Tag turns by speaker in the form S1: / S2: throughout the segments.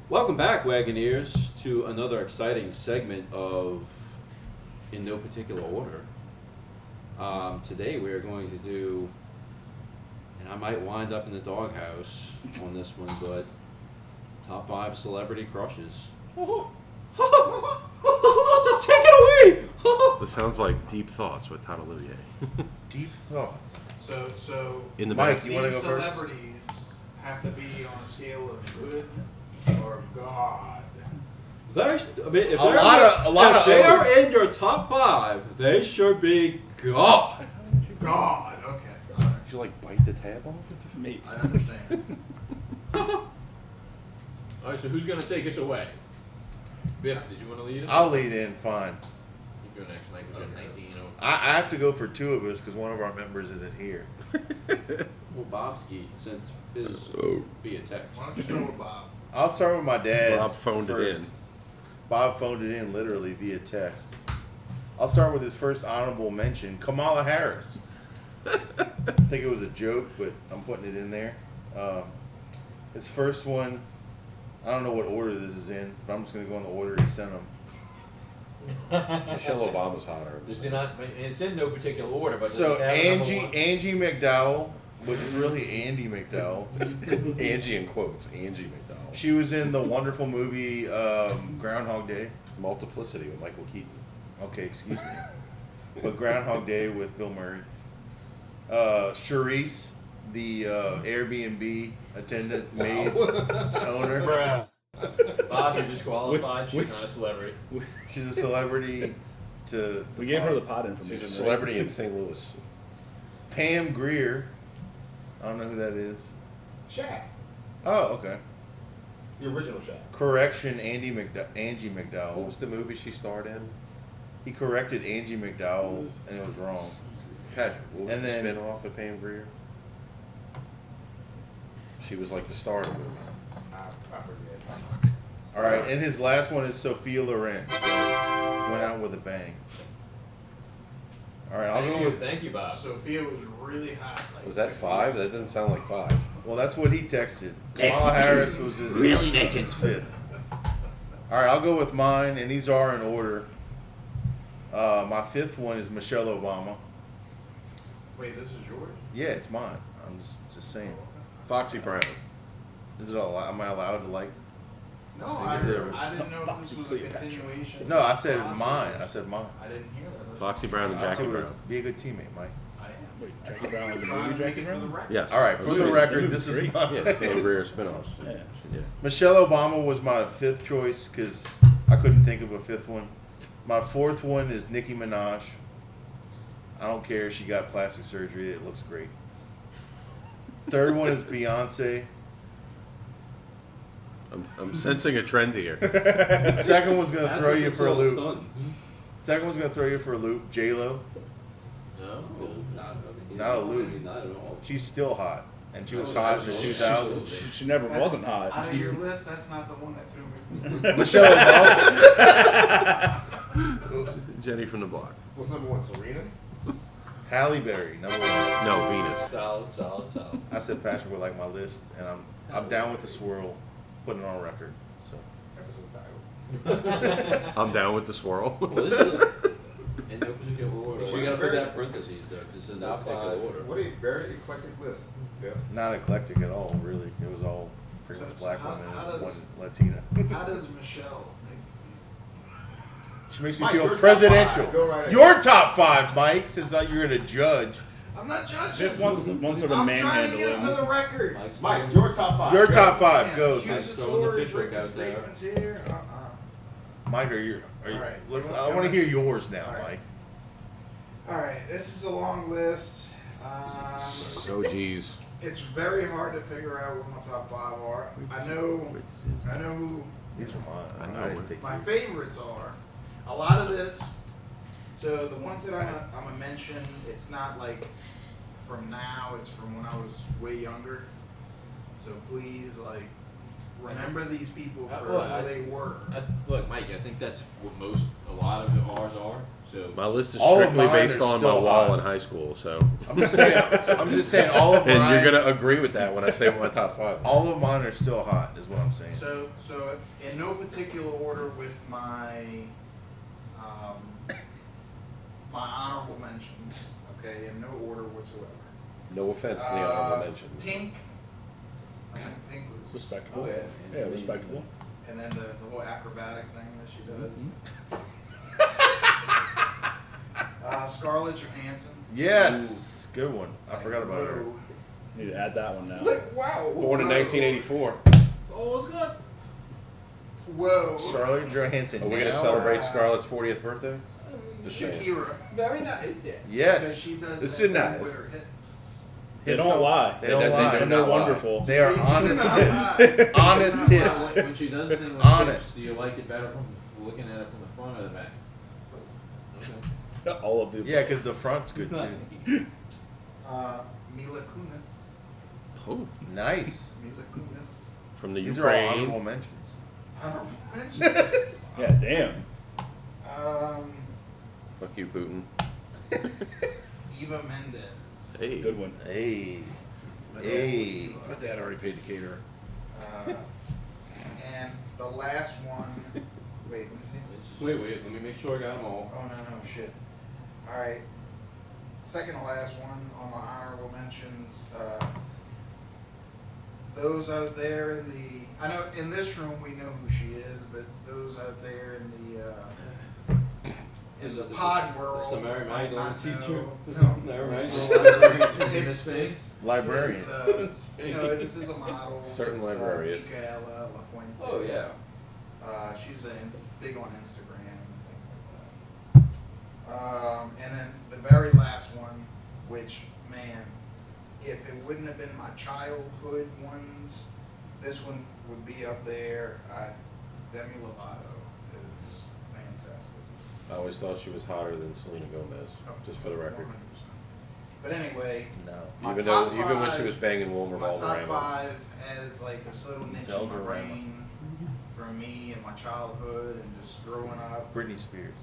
S1: Welcome back, Wagoneers, to another exciting segment of In No Particular Order. Today we are going to do, and I might wind up in the doghouse on this one, but top 5 celebrity crushes. So take it away!
S2: This sounds like Deep Thoughts with Todd Olivier.
S3: Deep thoughts.
S4: So
S2: In the
S3: Mike,
S2: back.
S3: you want to
S4: these
S3: go first?
S4: celebrities have to be on a scale of good or God.
S1: If they're
S3: Of
S1: in your top 5, they should be God.
S4: God, okay.
S2: Did you like bite the tab off?
S5: Me.
S4: I understand.
S6: All right, so who's going to take us away? Biff, did you want to lead us?
S3: I'll lead in, fine.
S6: You go next, Mike. Because you have 19.
S3: I have to go for 2 of us because one of our members isn't here.
S1: Well, Bobski sent his via text.
S4: Why don't you start with Bob?
S3: I'll start with my dad.
S2: Bob phoned it in.
S3: Bob phoned it in literally via text. I'll start with his first honorable mention, Kamala Harris. I think it was a joke, but I'm putting it in there. His first one, I don't know what order this is in, but I'm just going to go in the order he sent them.
S2: Michelle Obama's hotter.
S6: It's in no particular order, but
S3: So
S6: does it have a number one?
S3: Angie McDowell, which is really Andy McDowell.
S2: Angie in quotes. Angie McDowell.
S3: She was in the wonderful movie Groundhog Day.
S2: Multiplicity with Michael Keaton.
S3: Okay, excuse me. But Groundhog Day with Bill Murray. Charisse, the Airbnb attendant maid owner.
S6: Bob, you're disqualified. She's not a celebrity.
S3: She's a celebrity to...
S5: We gave her the pod information.
S2: She's a celebrity in St. Louis.
S3: Pam Grier. I don't know who that is.
S7: Shaft.
S3: Oh, okay.
S7: The original Shaft.
S3: Correction, Angie
S2: What
S3: McDowell.
S2: was the movie she starred in?
S3: He corrected Angie McDowell, and it was wrong.
S2: Patrick. What was
S3: And
S2: the
S3: then-
S2: spin-off of Pam Grier? She was like the star of the movie.
S7: I forget.
S3: All right, and his last one is Sophia Loren. So went out with a bang. All right, I'll go with...
S6: Thank you, Bob.
S4: Sophia was really hot.
S2: Was that 5? That didn't sound like 5.
S3: Well, that's what he texted. Kamala Harris was his his 5th. All right, I'll go with mine, and these are in order. My 5th one is Michelle Obama.
S4: Wait, this is yours?
S3: Yeah, it's mine. I'm just saying.
S2: Foxy Brown.
S3: Is it allowed? Am I allowed to like?
S4: No,
S3: Is it a-
S4: I didn't know if this was a continuation.
S3: No, I said mine. I said mine.
S4: I didn't hear that.
S2: Foxy Brown and
S3: I
S2: Jackie
S3: said
S2: Brown.
S3: be a good teamate, Mike.
S4: I am.
S5: Wait, Jackie Brown was the
S4: Trying
S5: movie
S4: to make
S5: Jackie
S4: it for the
S5: Brown?
S4: record.
S2: Yes.
S3: All right, for the record, this is
S5: Great.
S3: mine.
S2: Yeah, the Pam Grier spin-offs.
S5: Yeah.
S2: Yeah.
S3: Michelle Obama was my 5th choice because I couldn't think of a 5th one. My 4th one is Nicki Minaj. I don't care. She got plastic surgery. It looks great. 3rd one is Beyonce.
S2: I'm sensing a trend here.
S3: 2nd one's gonna throw you for a loop.
S1: Stunned.
S3: 2nd one's gonna throw you for a loop. J Lo.
S1: No,
S3: Not a loop.
S1: Not at all.
S3: She's still hot, and she was
S1: Oh,
S3: hot in the
S1: absolutely.
S3: 2000s.
S5: She never wasn't
S4: Out
S5: hot.
S4: of your list, that's not the one that threw me.
S3: Michelle Obama.
S2: Jenny from the block.
S7: What's number 1? Serena?
S3: Halle Berry, number 1.
S2: No, Venus.
S1: Solid.
S3: I said Patrick would like my list, and I'm down with the swirl. Putting it on record. So
S7: Episode title.
S2: I'm down with the swirl.
S1: Well, this is in no particular order. So you gotta put that in parentheses, though. This is no
S7: Top
S1: particular
S7: 5.
S1: order.
S7: What a very eclectic list. Biff.
S3: not eclectic at all, really. It was all pretty much
S4: So
S3: black
S4: how-
S3: women
S4: how
S3: and
S4: does-
S3: one Latina.
S4: How does Michelle make you
S3: She makes me
S7: Mike,
S3: feel
S7: your top
S3: presidential.
S7: 5. Go right ahead.
S3: Your top 5, Mike, since you're gonna judge.
S4: feel? I'm not judging.
S5: Just one sort of
S4: I'm trying to get it
S5: manhandling.
S4: for the record.
S7: Mike, your top 5.
S3: Your
S7: Go.
S3: top 5
S4: Man,
S3: goes.
S4: accusatory
S1: fish hook
S4: freaking
S1: out there.
S4: statements here.
S3: Mike, are you?
S4: All right.
S3: Let's.
S4: You
S3: I
S4: want-
S3: want to hear yours now,
S4: All right.
S3: Mike.
S4: All right, this is a long list.
S2: Oh, geez.
S4: It's very hard to figure out what my top 5 are. I know who
S3: These are mine.
S2: I know.
S3: I didn't take
S4: my
S3: yours.
S4: favorites are. A lot of this. So the ones that I'm gonna mention, it's not like from now. It's from when I was way younger. So please, like, remember these people for
S6: Well,
S4: who they were.
S6: Look, Mike, I think that's what a lot of ours are. So
S2: My list is
S3: All of
S2: strictly
S3: mine
S2: based
S3: are
S2: on my
S3: still
S2: wall
S3: hot.
S2: in high school, so.
S3: I'm just saying all of mine.
S2: And you're gonna agree with that when I say my top 5.
S3: All of mine are still hot, is what I'm saying.
S4: So in no particular order with my my honorable mentions. Okay, in no order whatsoever.
S2: No offense to the honorable mentions.
S4: Pink. I think Pink was.
S5: Respectable.
S6: Oh, yeah.
S5: Yeah, respectable.
S4: And then the whole acrobatic thing that she does. Scarlett Johansson.
S3: Yes, good one. I forgot about her.
S4: Whoa.
S5: Need to add that one now.
S6: it's like, wow.
S2: Born in 1984.
S6: Oh, it's good.
S4: Whoa.
S3: Charlotte Johansson.
S2: Are we gonna
S3: now?
S2: celebrate Scarlett's 40th birthday? Just saying.
S4: Shakira.
S6: Very nice. Yeah.
S4: Because
S3: Yes.
S4: she does
S2: This
S4: that
S2: is
S4: thing
S2: nice.
S4: with her hips.
S5: They don't lie.
S3: They don't
S2: They
S3: lie.
S2: do
S5: And they're
S2: not lie.
S5: wonderful.
S3: They are
S4: They do
S3: honest
S4: not
S3: tips.
S4: lie.
S3: Honest tips.
S1: When she does the thing with
S3: Honest.
S1: hips, do you like it better from looking at it from the front or the back? Okay.
S5: All of the.
S3: Yeah, because the front's good
S1: It's not-
S3: too.
S4: Mila Kunis.
S2: Oh,
S3: Nice.
S4: Mila Kunis.
S2: from the
S3: These are all
S2: Ukraine.
S3: honorable mentions.
S4: Honorable mentions.
S5: Yeah, damn.
S2: Fuck you, Putin.
S4: Eva Mendes.
S2: Hey.
S5: Good one.
S3: Hey. Hey.
S2: My dad already paid the caterer.
S4: And the last one. Wait, let me see.
S1: Wait, let me make sure I got them all.
S4: Oh no, shit. All right. Second to last one on my honorable mentions. Those out there in the, I know in this room we know who she is, but those out there in the pod world.
S1: This is the Mary
S4: might
S1: Magdalene
S4: not
S1: teacher.
S4: know.
S1: This is
S4: No.
S1: Mary
S4: It's-
S1: Magdalene.
S4: it's-
S3: Librarian.
S4: It's, you know, this is a model.
S2: Certain
S4: It's,
S2: librarians.
S4: Micaela Lafuente.
S1: Oh yeah.
S4: She's big on Instagram and things like that. And then the very last one, which, man, if it wouldn't have been my childhood ones, this one would be up there. Demi Lovato is fantastic.
S2: I always thought she was hotter than Selena Gomez, just for the record.
S4: 100%. But anyway,
S3: No.
S4: my
S2: Even
S4: top
S2: when she
S4: five-
S2: was banging Wilmer
S4: my top
S2: Valderrama.
S4: 5 has like this little niche in my
S3: Valderrama.
S4: brain for me and my childhood and just growing up.
S3: Britney Spears.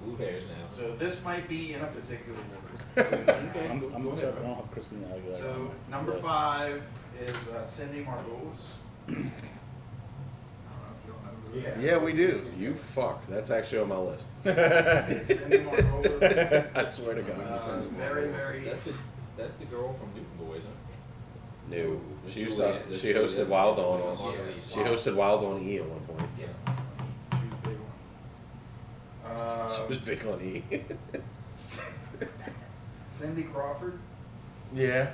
S6: Blue hairs now.
S4: So this might be in a particular order.
S1: Okay.
S5: I'm
S1: go
S5: sorry,
S1: ahead,
S5: I
S1: bro.
S5: don't have Christina Aguilera. on
S4: So
S5: my
S4: number
S5: list.
S4: 5 is Cindy Margolis. I don't know if y'all know who that
S3: Yeah, we do.
S2: You fuck. That's actually on my list.
S4: is. Cindy Margolis.
S2: I swear to God.
S4: Very, very.
S6: That's the girl from Newton Boys, huh?
S2: No.
S1: That's
S2: She used
S1: Juliet-
S2: to,
S1: that's
S2: she hosted
S1: Juliet.
S2: Wild On.
S1: Yeah.
S2: She hosted Wild On E at one point.
S4: Yeah. She was a big one.
S2: She was big on E.
S4: Cindy Crawford.
S3: Yeah.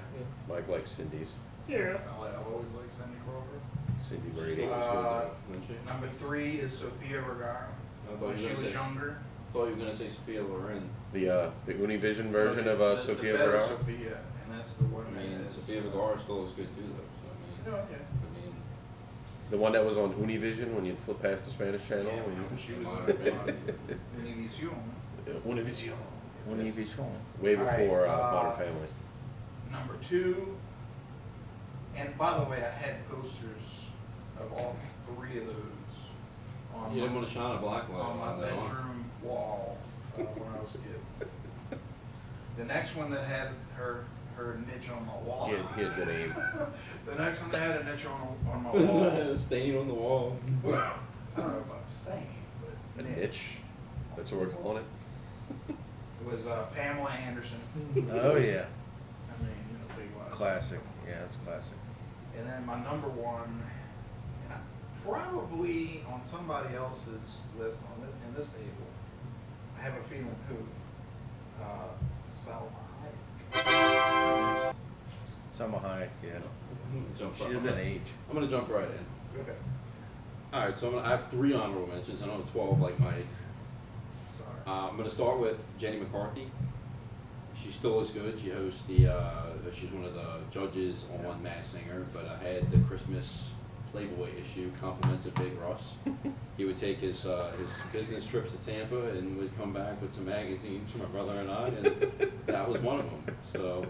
S2: Mike likes Cindy's.
S5: Yeah.
S4: I've always liked Cindy Crawford.
S2: Cindy
S1: She's
S2: Brady.
S1: always good, though, wasn't she?
S4: Number 3 is Sofia Vergara.
S1: I thought
S4: When
S1: you
S4: she
S1: were
S4: was
S1: gonna say.
S4: younger.
S1: Thought you were gonna say Sophia Loren.
S2: The Univision version of
S4: the
S2: Sofia
S4: better
S2: Vergara.
S4: Sophia, and that's the one
S1: I
S4: that
S1: mean,
S4: is.
S1: Sophia Vergara still looks good too, though. So
S4: No, okay.
S1: I mean,
S2: The one that was on Univision when you'd flip past the Spanish channel.
S4: Yeah,
S2: and
S4: she was
S1: Modern Family.
S4: Univision.
S2: Univision.
S3: When he be shown.
S2: Way
S4: All right,
S2: before Modern Family.
S4: Number 2, and by the way, I had posters of all 3 of those on
S1: you didn't
S4: my,
S1: want to shine a black light
S4: on my
S1: on that arm.
S4: bedroom wall when I was a kid. The next one that had her niche on my wall.
S2: He had good aim.
S4: The next one that had a niche on my wall.
S1: Stain on the wall.
S4: I don't know about staying,
S2: A
S4: but
S2: niche. That's what we're calling it.
S4: it was Pamela Anderson.
S3: Oh yeah.
S4: I mean, you know, big one.
S3: Classic. Yeah, it's classic.
S4: And then my number 1, and I, probably on somebody else's list in this table, I have a feeling who. Salma Hayek.
S3: Salma Hayek, yeah.
S1: Jump
S3: She
S1: up.
S3: doesn't age.
S1: I'm gonna jump right in.
S4: Okay.
S1: All right, so I have 3 honorable mentions. I don't have 12 like Mike.
S4: Sorry.
S1: I'm gonna start with Jenny McCarthy. She still is good. She hosts the. She's one of the judges on Masked Singer. But I had the Christmas Playboy issue, compliments of Big Russ. He would take his business trips to Tampa and would come back with some magazines for my brother and I, and that was one of them. So,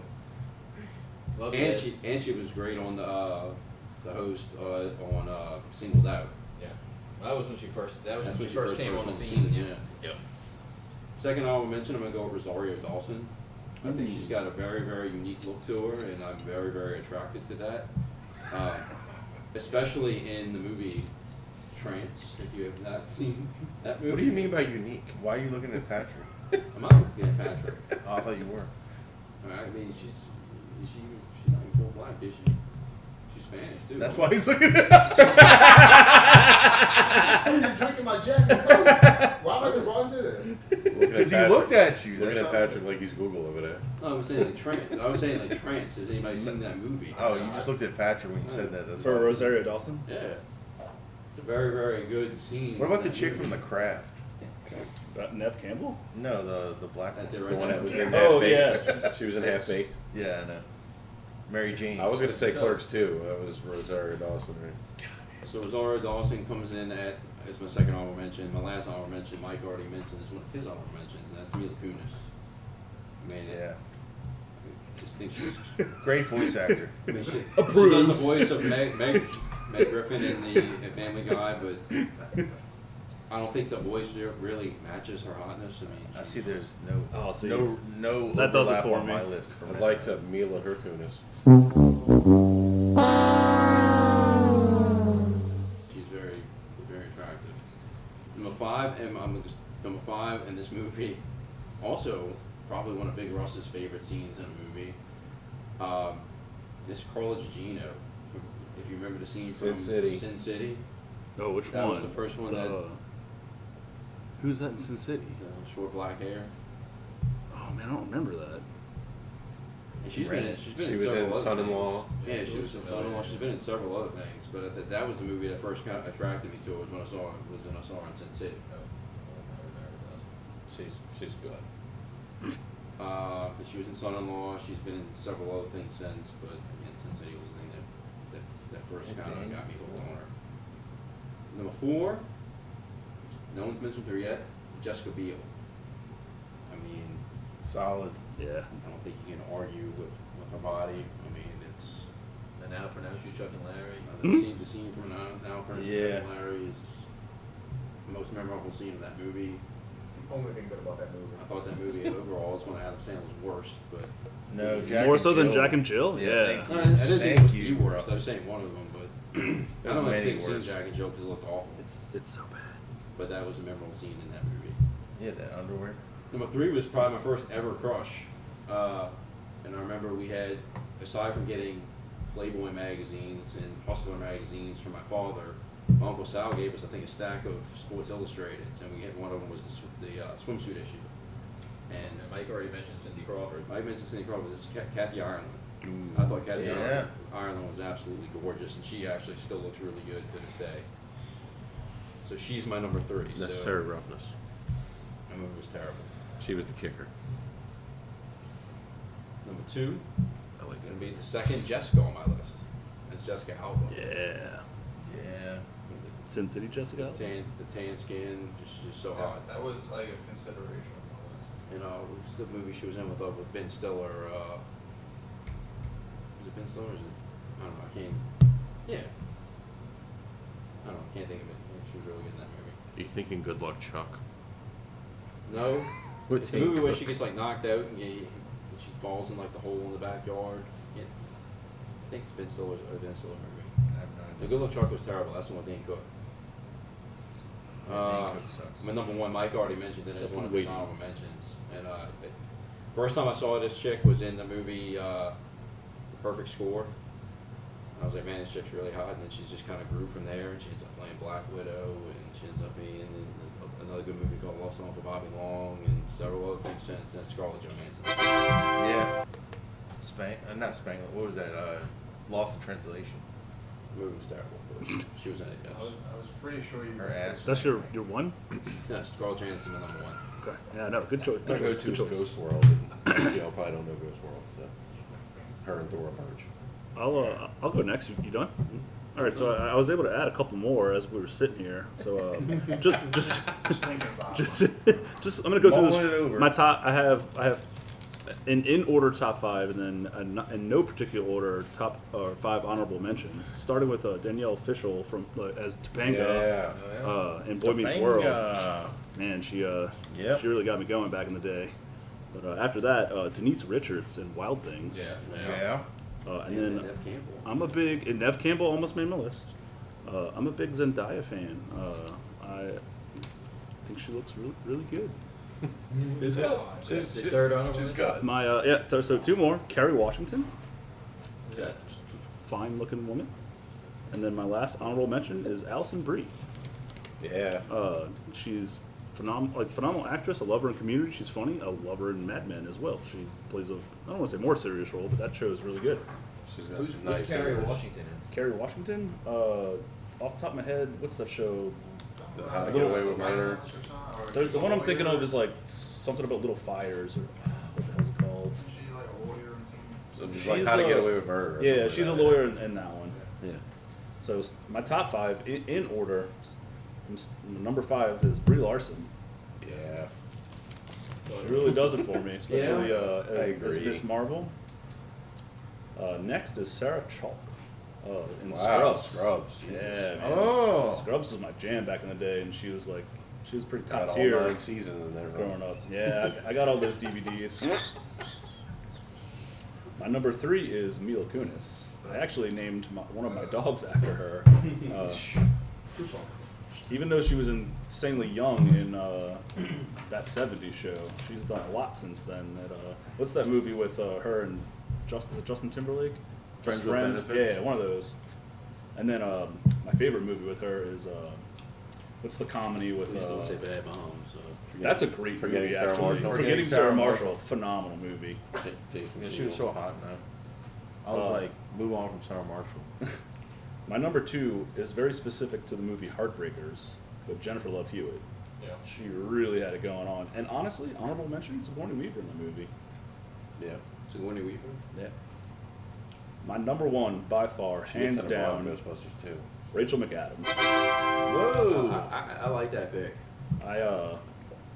S6: Love
S1: and
S6: that.
S1: she was great on the the host on Singled Out.
S6: Yeah. That was when she first. That was
S1: That's
S6: when
S1: when
S6: she first came on the scene.
S1: Yeah.
S6: Yep.
S1: Second honorable mention, I'm gonna go with Rosario Dawson. I think she's got a very, very unique look to her, and I'm very, very attracted to that. Especially in the movie Trance, if you have not seen that movie.
S2: What do you mean by unique?
S3: Why are you looking at Patrick?
S1: I'm not looking at Patrick.
S3: Oh, I thought you were.
S1: I mean, she's not even full black, is she? She's Spanish too.
S3: That's why he's looking at
S7: Oh, you're drinking my Jack and Coke. Why am I brought into this?
S3: Because he looked at you.
S2: Looking
S3: That's
S2: at
S3: how-
S2: Patrick like he's Google over there.
S1: No, I was saying like Trance. I was saying like Trance. Has anybody seen that movie?
S3: Oh, you just looked at Patrick when you said that. That's
S5: For
S3: all.
S5: Rosario Dawson?
S1: Yeah. It's a very, very good scene.
S3: What about
S1: in
S3: the
S1: that
S3: chick
S1: movie.
S3: from The Craft?
S5: Nev Campbell?
S3: No, the black
S1: That's it
S3: one.
S1: right
S2: The one
S1: there.
S2: that was in
S5: Oh,
S2: Half Baked. She was in Half Baked.
S3: Yeah, I know. Mary Jane.
S2: I was gonna say Clerks too. That was Rosario Dawson, right?
S1: So Rosario Dawson comes in as my second honorable mention. My last honorable mention, Mike already mentioned, is one of his honorable mentions, and that's Mila Kunis. I mean,
S3: Yeah.
S1: I just think she's
S3: Great voice actor.
S1: I mean, she does the voice of Meg Griffin in the Family Guy, but I don't think the voice really matches her hotness. I mean,
S3: I see there's no
S5: Oh, see.
S3: no
S5: That does it
S3: overlap
S5: for
S3: on
S5: me.
S3: my list. For
S2: I'd
S3: men.
S2: like to Mila Herkunis.
S1: she's very, very attractive. Number five in this movie, also probably one of Big Russ's favorite scenes in a movie. This Carla Gugino, if you remember the scene from Sin City.
S5: Oh, which
S1: That
S5: one?
S1: was the first one that
S5: Who's that in Sin City?
S1: the short black hair.
S5: Oh man, I don't remember that.
S1: And she's been in
S2: She
S1: several
S2: was in
S1: other
S2: Son-in-Law.
S1: things. Yeah, she was in Son-in-Law. She's been in several other things, but that was the movie that first kind of attracted me to her. Was when I saw her in Sin City.
S2: She's good.
S1: But she was in Son-in-Law. She's been in several other things since, but again, Sin City was the thing that first kind of got me hooked on her. Number 4, no one's mentioned her yet, Jessica Biel. I mean,
S3: Solid.
S5: Yeah.
S1: I don't think you can argue with her body. I mean, it's
S6: And now pronounce you Chuck and Larry.
S1: the scene from Now Current
S3: Yeah.
S1: Larry is the most memorable scene of that movie.
S7: It's the only thing good about that movie.
S1: I thought that movie overall is one of Adam Sandler's worst, but
S3: No, Jack
S5: More
S3: and
S5: so than
S3: Jill.
S5: Jack and Jill? Yeah.
S3: Thank you.
S1: I didn't think it
S3: Thank
S1: was the
S3: you,
S1: worst.
S3: Russ.
S1: I was saying one of them, but I
S3: There's
S1: don't
S3: many
S1: think seen
S3: worse.
S1: Jack and Jill because it looked awful.
S5: It's so bad.
S1: But that was a memorable scene in that movie.
S3: Yeah, that underwear.
S1: Number 3 was probably my first ever crush. And I remember we had, aside from getting Playboy magazines and Hustler magazines from my father, my Uncle Sal gave us, I think, a stack of Sports Illustrated, and we had one of them was the swimsuit issue. And
S6: And Mike already mentioned Cindy Crawford.
S1: I mentioned Cindy Crawford. This is Kathy Ireland. I thought Kathy
S3: Yeah.
S1: Ireland was absolutely gorgeous, and she actually still looks really good to this day. So she's my number 3.
S2: Necessary roughness.
S1: That movie was terrible.
S2: She was the kicker.
S1: Number 2,
S2: I like
S1: going
S2: that.
S1: to be the second Jessica on my list. That's Jessica Alba.
S5: Yeah.
S3: Yeah.
S5: Sin City Jessica?
S1: The tan skin, just so hot.
S4: That was like a consideration.
S1: You know, it was the movie she was in with Ben Stiller. Is it Ben Stiller? Or is it? I don't know. I can't. Yeah. I don't know. I can't think of it. She was really good in that movie.
S2: Are you thinking Good Luck Chuck?
S1: No.
S2: With
S1: It's the
S2: Dane
S1: movie where
S2: Cook.
S1: she gets like knocked out and she falls in like the hole in the backyard. Yeah. I think it's Ben Stiller's movie.
S3: I have no
S1: The
S3: idea.
S1: Good Luck Chuck was terrible. That's the one Dane Cook.
S3: Dane Cook sucks.
S1: My number 1, Mike already mentioned it as
S2: Except
S1: one of
S2: for
S1: his
S2: Waiting.
S1: honorable mentions. And first time I saw this chick was in the movie The Perfect Score. And I was like, man, this chick's really hot. And then she just kind of grew from there. And she ends up playing Black Widow. And she ends up being in another good movie called Lost Song for Bobby Long. And several other things since. And that's Scarlett Johansson.
S3: Yeah. Not Spangler. What was that? Lost in Translation.
S1: The movie was terrible. But she was in it,
S4: I
S1: yes.
S4: was pretty sure you
S3: Her
S4: were
S3: ass.
S5: That's your one?
S1: Yeah, Scarlett Johansson, my number 1.
S5: Okay. Yeah, no, good choice.
S2: My
S5: Good choice.
S2: go-to
S5: Good
S2: is
S5: choice.
S2: Ghost World. And y'all probably don't know Ghost World, so her and Thora Birch.
S5: I'll go next. You done? All right. So I was able to add a couple more as we were sitting here. So just
S4: just thinking about it.
S5: just I'm gonna go through
S3: Mulling it
S5: this.
S3: over.
S5: My top. I have in order top 5, and then in no particular order top 5 honorable mentions. Starting with Danielle Fishel from as Topanga in Boy Meets World. Man, she really got me going back in the day. But after that, Denise Richards in Wild Things.
S3: Yeah.
S5: And then
S1: Nev Campbell.
S5: I'm a big and Nev Campbell almost made my list. I'm a big Zendaya fan. I think she looks really, really good.
S6: Is it?
S1: The third honorable.
S2: She's good.
S5: So 2 more. Kerry Washington,
S1: Yeah.
S5: fine looking woman. And then my last honorable mention is Alison Brie.
S2: Yeah.
S5: She's phenomenal actress. I love her in Community. She's funny. I love her in Mad Men as well. She plays I don't want to say more serious role, but that show is really good.
S2: She's got
S6: Who's
S2: some nice
S6: Carrie
S2: ears.
S6: Washington in?
S5: Kerry Washington, off the top of my head, what's that show?
S2: How to Get Away with Murder.
S5: There's the one I'm thinking of is like something about little fires, or what the hell's it called?
S4: Isn't she like a lawyer and something?
S2: So just like How to Get Away with Murder. or
S5: Yeah,
S2: something
S5: she's a
S2: like that.
S5: lawyer in that one.
S2: Yeah.
S5: So my top 5 in order. Number 5 is Brie Larson.
S2: Yeah.
S5: She really does it for me, especially
S2: I
S5: as
S2: agree.
S5: Miss Marvel. Next is Sarah Chalk in
S2: Wow,
S5: Scrubs.
S2: Scrubs. Jesus.
S5: Yeah, man.
S3: Oh.
S5: Scrubs was my jam back in the day, and she was pretty
S2: Got
S5: top
S2: all
S5: tier
S2: 9 seasons in there. huh?
S5: growing up. Yeah, I got all those DVDs. My number 3 is Mila Kunis. I actually named one of my dogs after her. Even though she was insanely young in that 70s show, she's done a lot since then. What's that movie with her and Justin Timberlake?
S3: Friends
S5: Just
S3: with Benefits?
S5: Yeah, one of those. And then my favorite movie with her is what's the comedy with?
S1: Please don't say Bad Moms.
S5: That's a great
S2: Forgetting
S5: movie,
S2: Sarah
S5: actually.
S2: Marshall?
S5: Forgetting Sarah Marshall, phenomenal movie.
S2: Jason
S3: Yeah, she was
S2: Segel.
S3: so hot, man. I was like, move on from Sarah Marshall.
S5: My number 2 is very specific to the movie Heartbreakers with Jennifer Love Hewitt.
S6: Yeah.
S5: She really had it going on. And honestly, honorable mention, Sigourney Weaver in the movie.
S2: Yeah.
S1: Sigourney Weaver.
S5: Yeah. My number 1, by far,
S2: She gets
S5: hands
S2: in a lot of
S5: down,
S2: Ghostbusters too.
S5: Rachel McAdams.
S3: Whoa.
S1: I like that pick.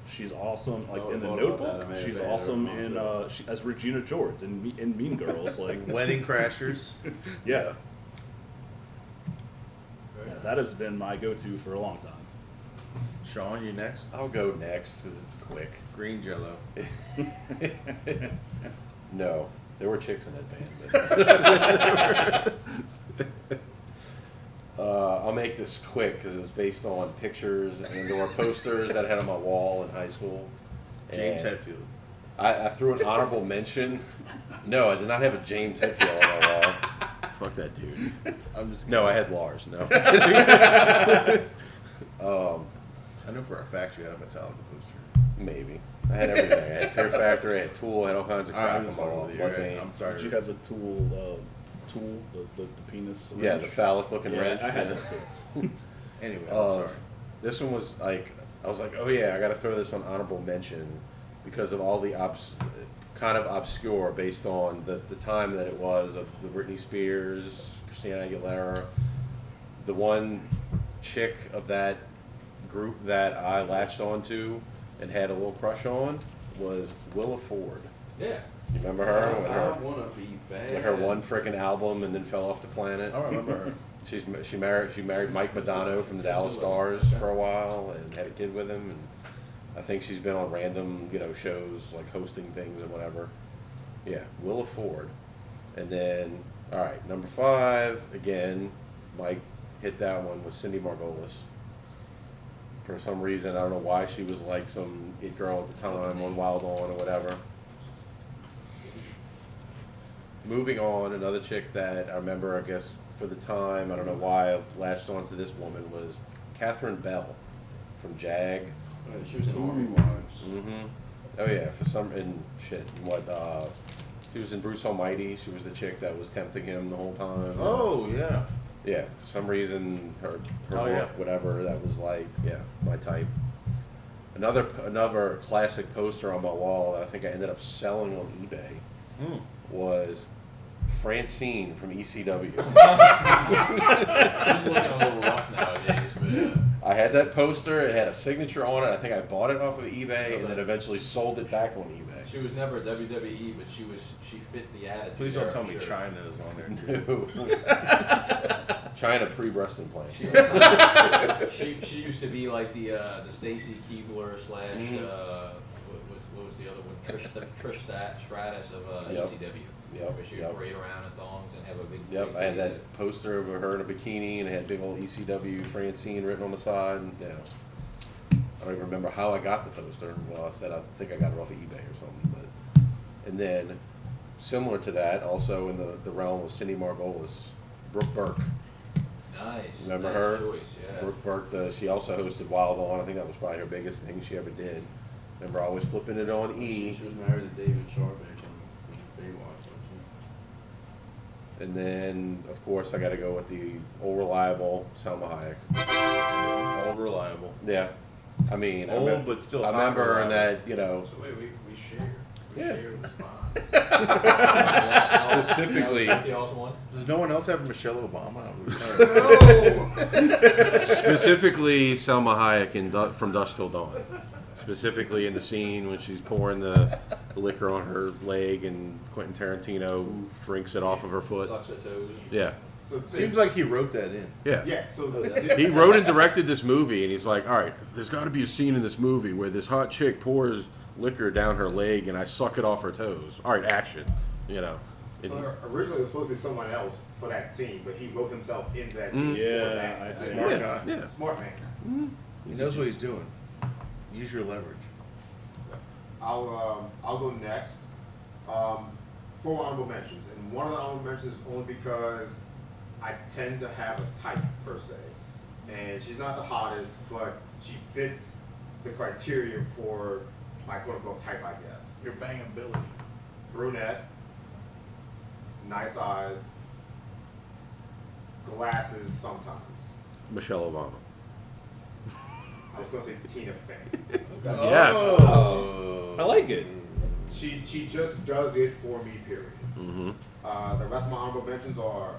S5: She's awesome. Like
S1: Oh,
S5: in The
S1: I thought about
S5: Notebook,
S1: that. I may have
S5: she's
S1: been
S5: awesome
S1: there.
S5: in as Regina George in Mean Girls. Like,
S3: Wedding Crashers.
S5: yeah,
S6: Very nice.
S5: that has been my go-to for a long time.
S3: Sean, you next?
S2: I'll go next because it's quick.
S3: Green Jello.
S2: No, there were chicks in that band. But I'll make this quick because it was based on pictures and/or posters that I had on my wall in high school.
S3: James
S2: And
S3: Hetfield.
S2: I threw an honorable mention. No, I did not have a James Hetfield on my wall.
S3: Fuck that dude. I'm just
S2: No, I had Lars. No.
S3: I know for a fact you had a Metallica poster.
S2: Maybe. I had everything. I had Fear Factor. I had Tool. I had all kinds of
S3: All right,
S2: crap
S3: I'm
S2: on
S3: just
S2: my
S3: fucking
S2: wall.
S3: with you.
S2: Blood
S3: Okay,
S2: vein.
S3: I'm sorry.
S5: Did you have the tool, the penis?
S2: Yeah,
S5: wrench?
S2: the phallic-looking
S5: Yeah,
S2: wrench.
S5: I had
S2: yeah.
S5: that too.
S3: Anyway, I'm sorry.
S2: This one was like, I was like, oh yeah, I got to throw this on honorable mention because of all the kind of obscure based on the time that it was of the Britney Spears, Christina Aguilera. The one chick of that group that I latched onto and had a little crush on was Willa Ford.
S6: Yeah.
S2: You remember her? With
S1: I
S2: her,
S1: don't want to be bad.
S2: with her one freaking album and then fell off the planet.
S3: I don't remember her.
S2: She married Mike Madonna from the Dallas Stars for a while and had a kid with him, and I think she's been on random shows like hosting things and whatever. Yeah, Willa Ford, and then all right, number 5 again. Mike hit that one with Cindy Margolis. For some reason, I don't know why she was like some it girl at the time on Wild On or whatever. Moving on, another chick that I remember, I guess, for the time, I don't know why I latched on to this woman, was Catherine Bell from JAG.
S1: She was in Army Wives.
S2: Mm-hmm. Oh yeah, she was in Bruce Almighty. She was the chick that was tempting him the whole time.
S3: Oh, yeah.
S2: Yeah, for some reason, her
S3: Oh,
S2: look,
S3: yeah.
S2: whatever, that was like, yeah, my type. Another classic poster on my wall that I think I ended up selling on eBay
S3: Mm.
S2: was Francine from ECW.
S6: She's looking a little rough nowadays, but
S2: I had that poster. It had a signature on it. I think I bought it off of eBay and then eventually sold it back on eBay.
S6: She was never WWE, but she fit the attitude.
S3: Please don't
S6: there,
S3: tell
S6: I'm
S3: me
S6: sure.
S3: China is on there too.
S2: China pre-breast implant.
S6: She used to be like the Stacy Keebler / what was the other one? Trish Stratus of
S2: Yep.
S6: ECW.
S2: Yep,
S6: Where she would parade around in thongs and have a big.
S2: Yep,
S6: big
S2: I had
S6: titty
S2: that poster of her in a bikini and it had big old ECW Francine written on the side. And, I don't even remember how I got the poster. Well, I said I think I got it off of eBay or something. But and similar to that, also in the realm of Cindy Margolis, Brooke Burke.
S6: Nice.
S2: Remember
S6: nice
S2: her?
S6: Choice, yeah.
S2: Brooke Burke. She also hosted Wild On. I think that was probably her biggest thing she ever did. Remember always flipping it on E.
S1: She was married to David Sharpay from Baywatch, wasn't she?
S2: And then, of course, I got to go with the old reliable Selma Hayek.
S3: All reliable.
S2: Yeah, I mean,
S3: Old, but still
S2: I
S3: hot
S2: remember in
S3: reliable.
S2: that,
S4: So wait, we share. We
S2: Yeah.
S4: share the spot.
S2: specifically,
S6: The also one?
S3: Does no one else have Michelle Obama?
S2: specifically Selma Hayek from Dusk Till Dawn. Specifically in the scene when she's pouring the liquor on her leg and Quentin Tarantino drinks it off of her foot.
S6: Sucks her toes.
S2: Yeah,
S7: So
S3: Seems like he wrote that in.
S2: yeah.
S7: yeah. So
S2: He wrote and directed this movie, and he's like, all right, there's got to be a scene in this movie where this hot chick pours liquor down her leg and I suck it off her toes. All right, action.
S8: So originally it was supposed to be someone else for that scene, but he wrote himself into that scene.
S5: Yeah,
S8: for that
S5: I see.
S8: smart
S3: Yeah,
S8: guy.
S2: yeah.
S8: Smart man.
S3: He knows what he's doing. Use your leverage.
S8: I'll go next. 4 honorable mentions, and one of the honorable mentions is only because I tend to have a type per se, and she's not the hottest, but she fits the criteria for my quote unquote type, I guess.
S4: Your bangability.
S8: Brunette, nice eyes, glasses sometimes.
S2: Michelle Obama.
S8: I was gonna say Tina Fey.
S2: Yes.
S3: Oh.
S5: I like it.
S8: She just does it for me, period.
S2: Mm-hmm.
S8: The rest of my honorable mentions are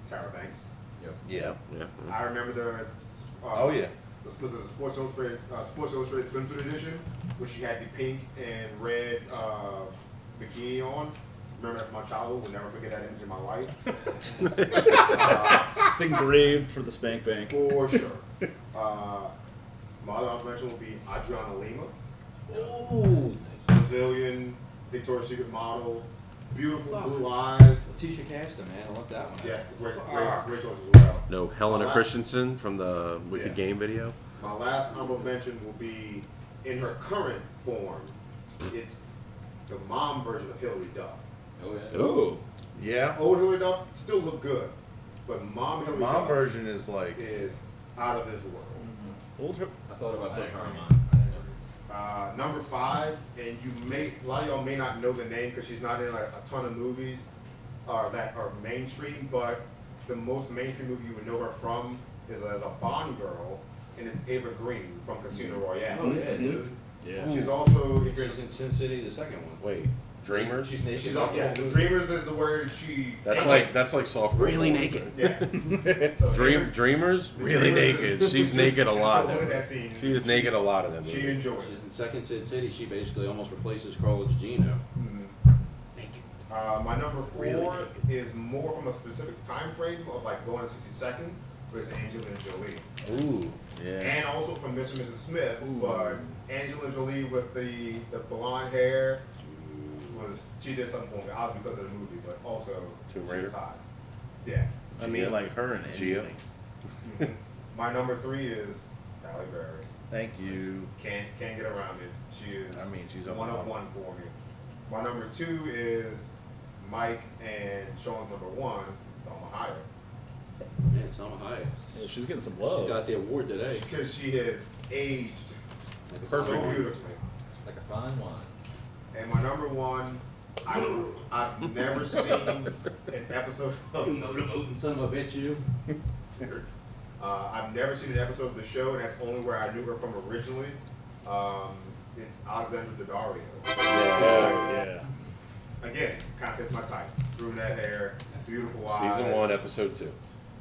S8: Tara Banks.
S3: Yeah.
S2: Yeah.
S8: I remember the
S3: Oh yeah.
S8: the Sports Illustrated swimsuit edition, where she had the pink and red bikini on. Remember that from my childhood. Will never forget that image in my life.
S5: It's engraved for the Spank Bank.
S8: For sure. My other honorable mention will be Adriana Lima.
S6: Ooh.
S8: Brazilian Victoria's Secret model, beautiful blue eyes.
S1: Letitia Casta, man, I love that one.
S8: Yes, great choice as well.
S2: No, Helena Christensen from the Wicked
S8: Yeah.
S2: Game video.
S8: My last honorable mention will be in her current form. It's the mom version of Hilary Duff.
S6: Oh yeah.
S5: Oh.
S3: Yeah.
S8: Old Hilary Duff still look good, but mom Hilary
S3: Mom
S8: Duff
S3: version is like
S8: is out of this world.
S5: Old her.
S6: I thought about putting her
S1: agree.
S6: on mine.
S8: Number 5, and a lot of y'all may not know the name because she's not in like a ton of movies that are mainstream, but the most mainstream movie you would know her from is as a Bond girl, and it's Ava Green from Casino Royale.
S1: Oh yeah, dude.
S5: Yeah.
S8: She's also, if you're
S1: She's in Sin City, the second one.
S2: Wait, Dreamers?
S1: She's naked.
S8: she's on, yes, the Dreamers is the word she.
S2: That's like soft.
S1: Really naked.
S8: Yeah. So
S2: Dreamers? Really
S8: Dreamers
S2: naked.
S8: is-
S2: She's naked a
S8: just
S2: lot.
S8: Look at that scene.
S2: She is naked a lot in them.
S8: She
S2: movies.
S8: enjoys
S1: She's
S8: it.
S1: in second Sin City. She basically almost replaces Carla Gugino.
S8: My number 4 is more from a specific time frame of like going to 60 seconds, but it's Angelina Jolie.
S3: ooh. Yeah.
S8: And also from Mr. and Mrs. Smith, but Angelina Jolie with the blonde hair she did something for me, obviously because of the movie, but also
S2: Tomb
S8: she
S2: Raider?
S8: was hot. Yeah.
S3: I mean, like her and
S2: Gia.
S3: anything.
S8: My number 3 is Halle Berry.
S3: Thank you.
S8: Can't get around it. She is.
S3: I mean, she's
S8: one of one for me. My number 2 is Mike and Sean's number 1, Salma Hayek.
S1: Man, Salma Hayek.
S5: Yeah, she's getting some
S1: She
S5: love.
S1: got the award today.
S8: Because she has aged
S1: Like a
S8: so
S1: song.
S8: beautifully.
S6: Like a fine wine.
S8: And my number 1, I've never seen an episode of
S1: Son of a bitch, you.
S8: I've never seen an episode of the show, and that's only where I knew her from originally. It's Alexandra Daddario.
S5: Yeah.
S8: Again, kind of fits my type. Brunette hair, beautiful eyes.
S2: Season 1, episode 2.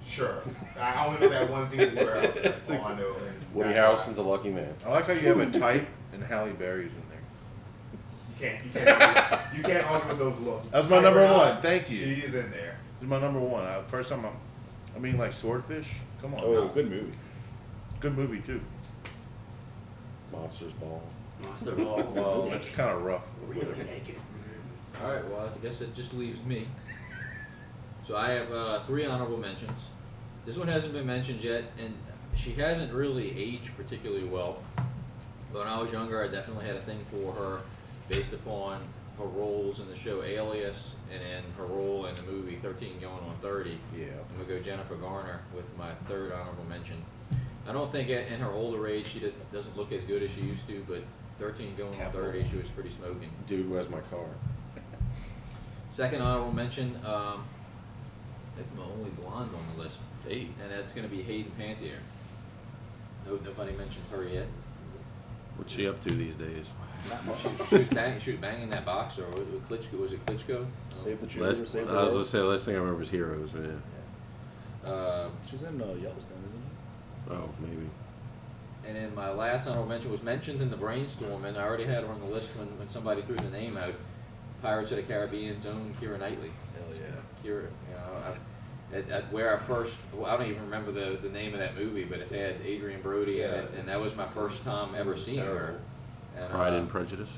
S8: Sure. I only know that one scene where else. That's all I know. And
S2: Woody
S8: that's
S2: Harrelson's a lucky man.
S3: I like how you have a type and Halle Berry's in there.
S8: You You can't argue with those looks.
S3: That's my number one. Thank you.
S8: She's in there.
S3: This is my number one. First time I mean, like Swordfish. Come on.
S5: Oh,
S3: now.
S5: good movie.
S3: Good movie too.
S2: Monsters Ball.
S1: Monster Ball.
S3: Well, that's kind of rough.
S6: All right, well, I guess it just leaves me. So I have 3 honorable mentions. This one hasn't been mentioned yet, and she hasn't really aged particularly well. When I was younger, I definitely had a thing for her based upon her roles in the show Alias and then her role in the movie 13 Going on 30.
S3: Yeah.
S6: I'm going to go Jennifer Garner with my 3rd honorable mention. I don't think in her older age she doesn't look as good as she used to, but 13 Going on 30, she was pretty smoking.
S2: Dude, where's my car?
S6: 2nd honorable mention, the only blonde on the list,
S2: Hey.
S6: and that's going to be Hayden Panettiere. Nobody mentioned her yet.
S2: What's she up to these days?
S6: She was banging that boxer. Klitschko, was it Klitschko?
S5: Save the
S2: I
S5: Children,
S2: was
S5: Save the
S2: gonna
S5: World.
S2: say, last thing I remember is Heroes, man.
S5: She's in Yellowstone, isn't
S2: Oh, maybe.
S6: And then my last honorable mention was mentioned in the brainstorm, and I already had her on the list when somebody threw the name out. Pirates of the Caribbean's own Keira Knightley.
S5: Hell yeah.
S6: Keira, where I first, I don't even remember the name of that movie, but it had Adrian Brody in it, and that was my first time ever seeing her. And,
S2: Pride and Prejudice?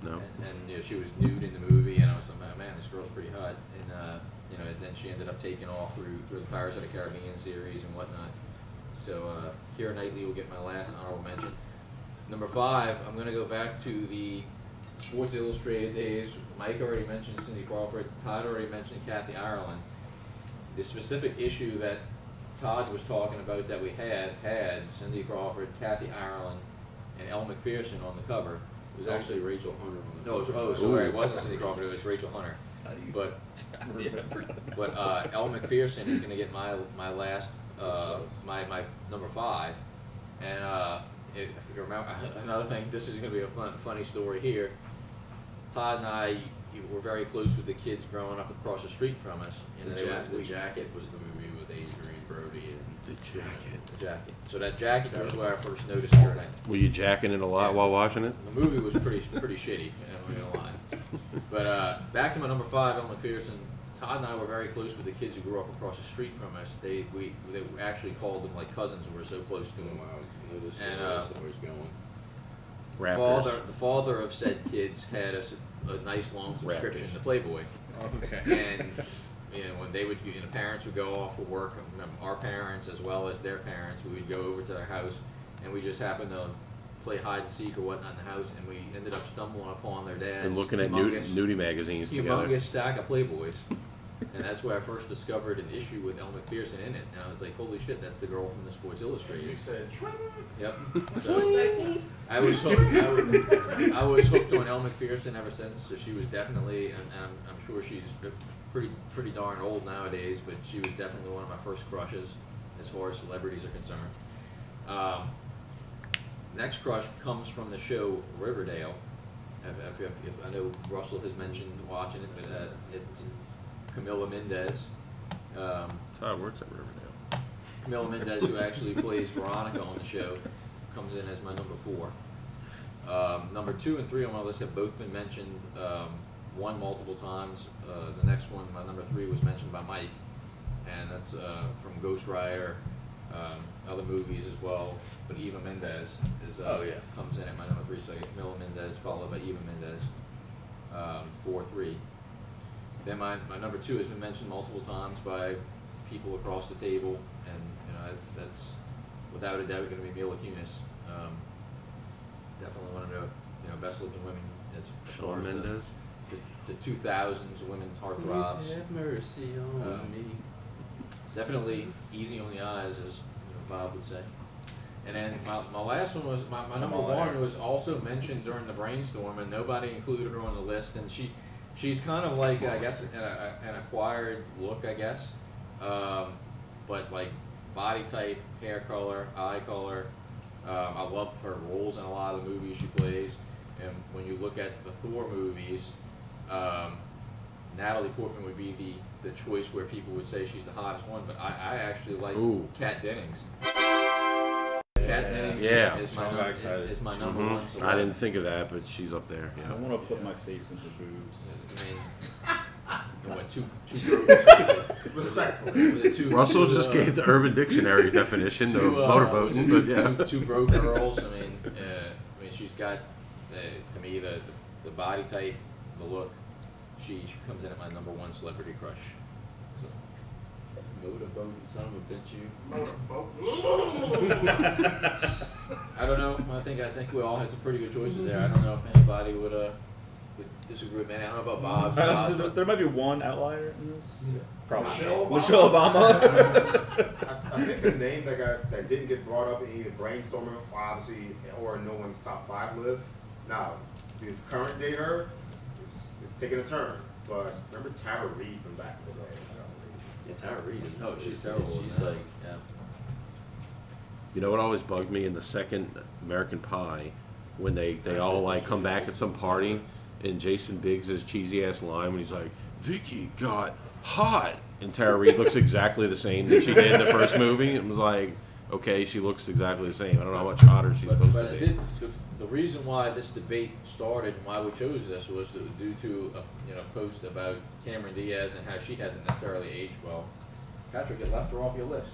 S2: No.
S6: And she was nude in the movie, and I was like, man, this girl's pretty hot. And then she ended up taking off through the Pirates of the Caribbean series and whatnot. So Keira Knightley will get my last honorable mention. Number 5, I'm going to go back to the Sports Illustrated days. Mike already mentioned Cindy Crawford. Todd already mentioned Kathy Ireland. The specific issue that Todd was talking about that we had Cindy Crawford, Kathy Ireland, and Elle Macpherson on the cover.
S1: It was actually Rachel Hunter on the
S6: Sorry, it wasn't Cindy Crawford, it was Rachel Hunter. But Elle Macpherson is going to get my last, my number 5. And if you remember, another thing, this is going to be a funny story here. Todd and I were very close with the kids growing up across the street from us. And
S1: The Jacket was the movie with Adrian Brody and
S2: The Jacket.
S6: The Jacket. So that jacket was where I first noticed Keira Knightley.
S2: Were you jacking it a lot while watching it?
S6: The movie was pretty shitty, I'm not gonna lie. But back to my number 5, Elle Macpherson. Todd and I were very close with the kids who grew up across the street from us. They actually called them like cousins. We were so close to them.
S1: wow, this
S6: And,
S1: story's going.
S2: Raptors.
S6: The father of said kids had a nice long subscription
S2: Raptors.
S6: to Playboy.
S3: Okay.
S6: And when they would, parents would go off for work, our parents as well as their parents, we would go over to their house, and we just happened to play hide and seek or whatnot in the house, and we ended up stumbling upon their dad's
S2: And looking at nudie magazines together.
S6: humongous stack of Playboys. And that's where I first discovered an issue with Elle Macpherson in it, and I was like, holy shit, that's the girl from the Sports Illustrated.
S4: You said, "Swing."
S6: Yep. So I was hooked. I was hooked on Elle Macpherson ever since. So she was definitely, and I'm sure she's pretty darn old nowadays, but she was definitely one of my first crushes as far as celebrities are concerned. Next crush comes from the show Riverdale. I know Russell has mentioned watching it, but it's Camila Mendez.
S2: Todd works at Riverdale.
S6: Camila Mendez, who actually plays Veronica on the show, comes in as my number 4. Number 2 and 3 on my list have both been mentioned, one multiple times. The next one, my number 3, was mentioned by Mike, and that's from Ghost Rider, other movies as well. But Eva Mendes comes in at my number 3, so I get Camila Mendez followed by Eva Mendes, 4-3. Then my number 2 has been mentioned multiple times by people across the table, and that's without a doubt going to be Mila Kunis. Definitely one of the best looking women as far
S2: Shawn
S6: as
S2: Mendes.
S6: the 2000s women's heartthrobs.
S1: Please have mercy on me.
S6: Definitely easy on the eyes, as Bob would say. And then my last one was my number 1 was also mentioned during the brainstorm, and nobody included her on the list. And she's kind of like, I guess, an acquired look, I guess, but like body type, hair color, eye color. I love her roles in a lot of the movies she plays. And when you look at the Thor movies, Natalie Portman would be the choice where people would say she's the hottest one, but I actually like Kat Dennings. Kat Dennings Banks
S2: Yeah.
S6: is my
S3: Sean got
S6: number,
S3: excited.
S6: is my number
S2: Mhm.
S6: one
S2: I
S6: celeb.
S2: didn't think of that, but she's up there.
S5: I
S2: Yeah.
S5: want to put my face in her boobs.
S6: I mean, and what, two broke,
S8: Respectfully.
S6: was it two,
S2: Russell
S6: two,
S2: just gave the Urban Dictionary definition of motorboating, but yeah.
S6: two broke girls. I mean, she's got, to me, the body type, the look. She comes in at my number one celebrity crush. So, motorboating son of a bitch, you. I don't know. I think we all had some pretty good choices there. I don't know if anybody would disagree with me. I don't know about Bob.
S5: There might be one outlier in this.
S3: Probably.
S5: Michelle Obama.
S8: I think the name that didn't get brought up in either brainstorming, obviously, or no one's top 5 list. Now, the current day her, it's taking a turn. But remember Tara Reid from back in the day?
S6: Yeah, Tara Reid. No, she's
S1: terrible,
S6: She's
S1: man.
S6: like, yeah.
S2: You know what always bugged me in the second American Pie, when they all like come back at some party, and Jason Biggs' cheesy ass line when he's like, "Vicky got hot," and Tara Reid looks exactly the same that she did in the first movie. It was like, okay, she looks exactly the same. I don't know how much hotter she's supposed to
S6: But
S2: be.
S6: the reason why this debate started and why we chose this was due to a post about Cameron Diaz and how she hasn't necessarily aged well. Patrick, it left her off your list.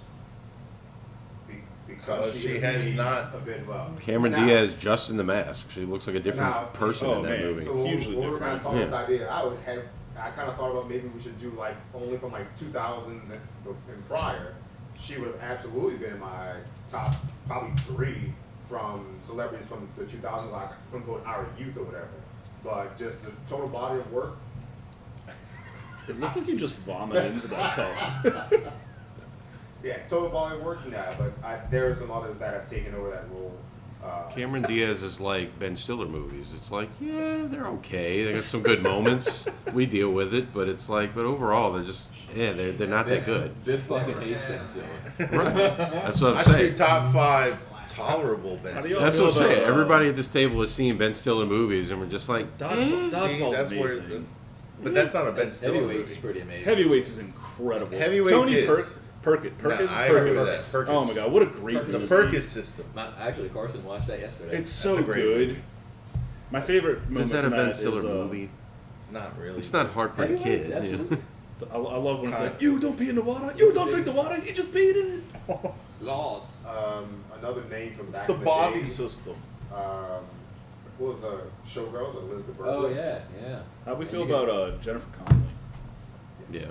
S8: Because
S3: She
S8: is
S3: has
S8: aged
S3: not-
S8: a bit well.
S2: Cameron
S8: Now-
S2: Diaz just in the mask. She looks like a different
S8: Now-
S2: person
S5: Oh,
S2: in that
S5: man,
S2: movie.
S8: So
S5: Hugely
S8: when we were kind of talking
S2: Yeah.
S8: this idea, I kind of thought about maybe we should do like only from like 2000s and prior. She would have absolutely been in my top probably 3 from celebrities from the 2000s, like quote unquote our youth or whatever. But just the total body of work.
S5: It looked like you just vomited into that cup.
S8: Yeah, total body of work. Yeah, but there are some others that have taken over that role.
S2: Cameron Diaz is like Ben Stiller movies. It's like, yeah, they're okay. They got some good moments. We deal with it, but it's like, but overall, they're just, they're not that good.
S6: Biff fucking hates Ben Stiller.
S2: Right. That's what
S3: I
S2: I'm
S3: should
S2: saying.
S3: do top 5 tolerable Ben
S5: How do you
S3: Stiller.
S2: That's what I'm
S5: feel about,
S2: saying. Everybody at this table has seen Ben Stiller movies, and we're just like,
S5: Dodgeball's
S3: that's where,
S5: amazing.
S3: but that's not a Ben Stiller
S6: Heavyweights
S3: movie.
S6: is pretty amazing.
S5: Heavyweights is incredible.
S3: Heavyweights
S5: Tony
S3: is.
S5: Perkins.
S3: I agree with that.
S5: Oh my god, what a great
S3: The
S5: movie.
S3: Perkins system.
S6: Actually, Carson watched that yesterday.
S5: It's so
S3: a great
S5: good.
S3: movie.
S5: My favorite moment
S2: is that a
S5: from
S2: Ben
S5: that
S2: Stiller
S5: is,
S2: movie?
S3: Not really.
S2: It's not Heartbreak
S6: Heavyweights,
S2: Kid.
S6: absolutely.
S5: I love when it's
S3: Kind
S5: like, you don't pee in the water, you don't drink the water, you just peed in it.
S6: Laws.
S8: Another name from
S3: It's
S8: back
S3: the
S8: in the
S3: Bobby
S8: day.
S3: system.
S8: What was Showgirls? Elizabeth Berkley.
S6: Oh yeah, yeah.
S5: How we
S6: And
S5: feel
S6: you
S5: about Jennifer Connelly?
S2: Yeah.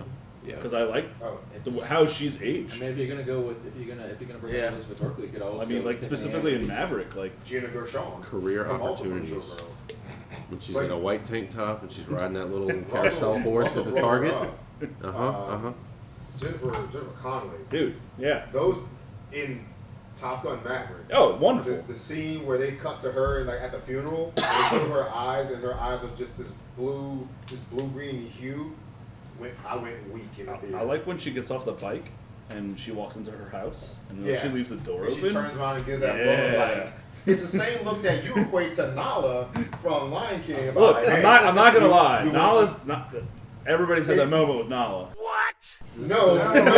S2: Yeah.
S5: Because I like
S8: Oh,
S5: how she's
S6: I
S5: aged.
S6: mean, if you're gonna bring
S3: Yeah.
S6: up Elizabeth Berkley, you could also.
S5: I mean,
S6: go
S5: like
S6: with
S5: specifically in
S6: Tiffany Amber.
S5: Maverick, like
S8: Gina Gershon.
S2: Career
S8: from also from
S2: opportunities.
S8: Showgirls.
S2: When she's
S8: But-
S2: in a white tank top and she's riding that little
S8: Russell-
S2: carousel horse
S8: Russell
S2: at the
S8: brought her
S2: Target.
S8: up.
S2: Uh-huh.
S8: Jennifer Connelly.
S5: dude, yeah.
S8: Those in Top Gun Maverick.
S5: Oh, wonderful.
S8: The scene where they cut to her like at the funeral, and they show her eyes, and her eyes are just this blue green hue. I went weak in the theater.
S5: I like when she gets off the bike and she walks into her house and
S8: Yeah.
S5: she leaves the door
S8: And
S5: open.
S8: she turns around and gives that
S5: Yeah.
S8: look like it's the same look that you equate to Nala from Lion King. About
S5: Look,
S8: like,
S5: I'm
S8: hey,
S5: not gonna lie.
S8: you
S5: Nala's not. Everybody's had that moment with Nala.
S8: No.
S4: Nobody has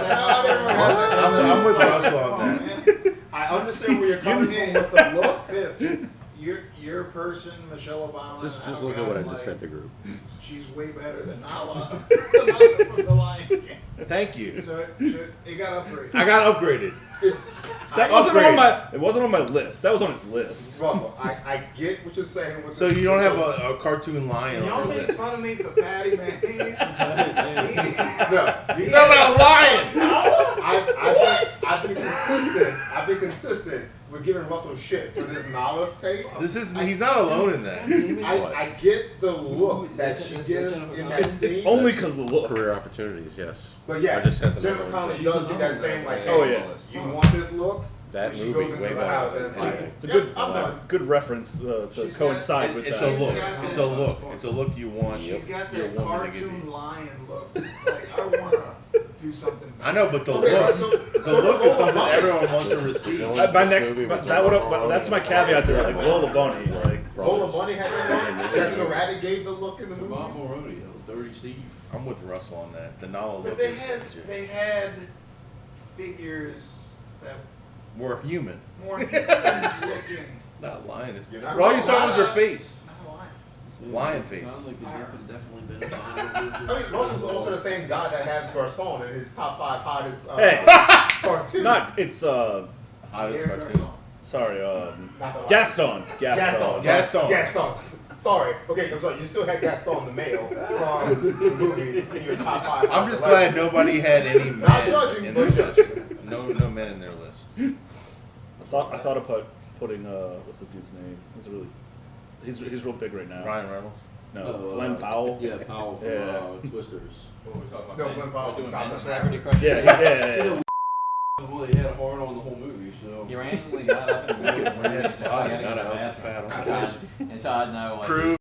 S4: that.
S8: Everyone has that.
S3: I'm with Russell on that.
S8: I understand where you're coming from with the look.
S4: Biff, your person, Michelle Obama.
S2: Just
S4: I don't
S2: look at what I
S4: got,
S2: just
S4: like,
S2: sent the group.
S4: She's way better than Nala from the Lion King.
S3: Thank you.
S4: So it got upgraded.
S3: I got upgraded.
S8: It's,
S5: That wasn't on my. It wasn't on my list. That was on his list.
S8: Russell, I get what you're saying. With
S3: So
S8: this-
S3: you don't have a cartoon lion
S4: Y'all
S3: on your
S4: make
S3: list.
S4: fun of me for Patty Mayonnaise.
S8: No, you
S3: Talk about a lion.
S8: I've been consistent. I've been consistent with giving Russell shit for this Nala tape.
S3: He's not alone in that.
S8: I get the look that she gives in that
S5: It's
S8: scene.
S5: only because the look.
S2: Career opportunities, yes.
S8: But yeah,
S2: I just sent them
S8: Jennifer
S2: over.
S8: Connelly does get that same like,
S5: Oh,
S8: hey,
S5: yeah.
S8: you want this look?
S2: That
S8: When she
S2: movie
S8: goes
S2: way
S8: into the
S2: better
S8: house
S2: than
S8: and it's
S2: Lion
S8: like,
S2: King.
S5: It's a good,
S8: I'm done.
S5: good reference to
S4: She's
S5: coincide
S4: got-
S5: with
S3: It's
S5: that.
S3: a look.
S4: got
S3: It's
S4: that-
S3: a look. It's a look you want
S4: She's got
S3: your
S4: that
S3: woman to give
S4: cartoon
S3: you.
S4: lion look. Like I wanna do something.
S3: I know, but the
S8: Okay,
S3: look,
S8: so
S3: the look is something
S8: Lola
S3: everyone wants to
S2: The
S3: receive.
S2: villain-
S5: My next,
S2: movie with
S5: that would
S2: Jennifer
S5: have. That's my
S2: Connelly.
S5: caveat to that. Like Lola Bunny, like
S8: Lola Bunny had that look. Jessica Rabbit gave the look in the movie.
S1: Bob Mulroney, Dirty Steve.
S3: I'm with Russell on that. The Nala look.
S4: But they
S3: is-
S4: had figures that
S3: More human.
S4: More human looking.
S3: Not lioness.
S8: You're not
S3: All you
S8: wrong.
S3: saw was her face.
S4: Not a lion.
S3: Lion face.
S1: Sounds like there could have definitely been a
S8: I mean, Moses is also the same guy that has Garcon in his top 5 hottest
S5: Hey.
S8: cartoon.
S5: Not it's
S3: Hottest cartoon.
S5: sorry
S8: Not the lion.
S5: Gaston.
S8: Gaston. Sorry. Okay, I'm sorry. You still had Gaston the male from the movie in your top 5.
S3: I'm just glad nobody had any men
S8: Not judging,
S3: in
S8: but
S3: their
S8: just.
S3: list. No men in their list.
S5: I thought of putting what's the dude's name? He's real big right now.
S3: Ryan Reynolds.
S5: No, Glenn Powell.
S1: Yeah, Powell from
S5: Yeah.
S1: Twisters.
S6: What were we talking about?
S8: No,
S6: men?
S8: Glenn Powell
S6: We're doing
S8: from Top
S6: men
S8: Gun.
S6: celebrity crushes.
S5: Yeah.
S1: Well, he had a hard on the whole movie, so.
S6: He randomly got up in the middle.
S3: Yeah, it's fine. No, it's a fat one.
S6: And Todd, no. Like,
S3: Prove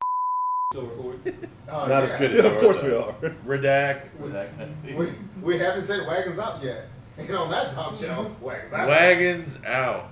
S1: Still recording?
S8: Oh,
S2: Not as good as
S5: Of course
S2: yours,
S5: we
S2: though.
S5: are.
S3: redact.
S8: We haven't said wagons up yet. And on that bombshell, wagons out.
S3: Wagons out.